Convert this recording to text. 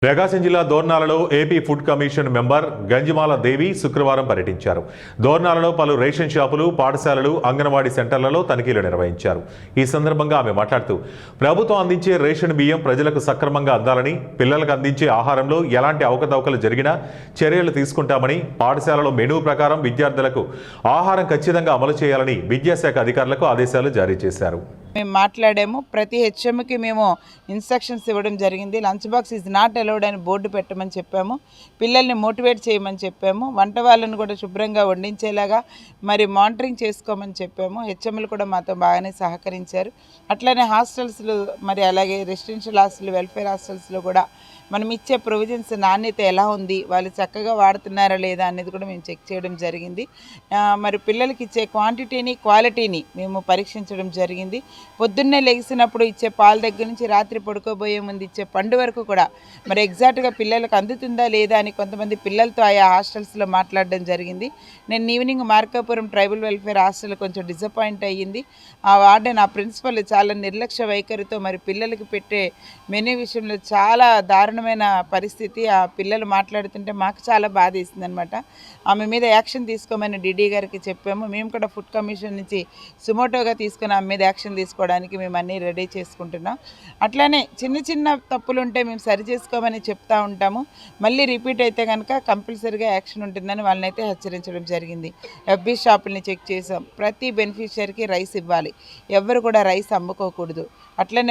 ప్రకాశం జిల్లా దోర్నాలలో AP food commission member Ganjimala Devi శుక్రవారం పర్యటించారు. దోర్నాలలో పలు రేషన్ షాపులు, పాఠశాలలు, అంగన్వాడీ సెంటర్లలో తనిఖీలు నిర్వహించారు. ఈ సందర్భంగా ఆమె మాట్లాడుతూ ప్రభుత్వం అందించే రేషన్ బియ్యం ప్రజలకు సక్రమంగా అందాలని, పిల్లలకు అందించే ఆహారంలో ఎలాంటి అవకతవకలు జరిగినా చర్యలు తీసుకుంటామని, పాఠశాలలో మెనూ ప్రకారం విద్యార్థులకు ఆహారం ఖచ్చితంగా అమలు చేయాలని విద్యాశాఖ అధికారులకు ఆదేశాలు జారీ చేశారు. మేము మాట్లాడాము. ప్రతి హెచ్ఎంకి మేము ఇన్స్ట్రక్షన్స్ ఇవ్వడం జరిగింది. Lunch box is not allowed అని బోర్డు పెట్టమని చెప్పాము. పిల్లల్ని మోటివేట్ చేయమని చెప్పాము. వంట వాళ్ళని కూడా శుభ్రంగా వండించేలాగా మరి మానిటరింగ్ చేసుకోమని చెప్పాము. హెచ్ఎంలు కూడా మాతో బాగానే సహకరించారు. అట్లనే హాస్టల్స్లో మరి అలాగే రెసిడెన్షియల్ హాస్టల్, వెల్ఫేర్ హాస్టల్స్లో కూడా మనం ఇచ్చే ప్రొవిజన్స్ నాణ్యత ఎలా ఉంది, వాళ్ళు చక్కగా వాడుతున్నారా లేదా అనేది కూడా మేము చెక్ చేయడం జరిగింది. మరి పిల్లలకి ఇచ్చే క్వాంటిటీని, క్వాలిటీని మేము పరీక్షించడం జరిగింది. పొద్దున్నే లెగిసినప్పుడు ఇచ్చే పాల దగ్గర నుంచి రాత్రి పడుకోబోయే ముందు ఇచ్చే పండు వరకు కూడా మరి ఎగ్జాక్ట్గా పిల్లలకు అందుతుందా లేదా అని కొంతమంది పిల్లలతో ఆయా హాస్టల్స్లో మాట్లాడడం జరిగింది. నేను evening Markapuram tribal welfare hostel కొంచెం డిసప్పాయింట్ అయ్యింది. ఆ వార్డెన్, ఆ ప్రిన్సిపల్ చాలా నిర్లక్ష్య వైఖరితో మరి పిల్లలకి పెట్టే మెనూ విషయంలో చాలా దారుణమైన పరిస్థితి. ఆ పిల్లలు మాట్లాడుతుంటే మాకు చాలా బాధ వేసింది అనమాట. ఆమె మీద యాక్షన్ తీసుకోమని డిడి గారికి చెప్పాము. మేము కూడా ఫుడ్ కమిషన్ నుంచి సుమోటోగా తీసుకుని ఆమె మీద యాక్షన్ తీసుకోవడానికి మేము అన్నీ రెడీ చేసుకుంటున్నాం. అట్లానే చిన్న చిన్న తప్పులు ఉంటే మేము సరి చేసుకోమని చెప్తా ఉంటాము. మళ్ళీ రిపీట్ అయితే కనుక కంపల్సరీగా యాక్షన్ ఉంటుందని వాళ్ళని అయితే హెచ్చరించడం జరిగింది. ఎఫ్బీ షాపుల్ని చెక్ చేసాం. ప్రతి బెనిఫిషియరీకి రైస్ ఇవ్వాలి. ఎవరు కూడా రైస్ అమ్ముకోకూడదు. అట్లనే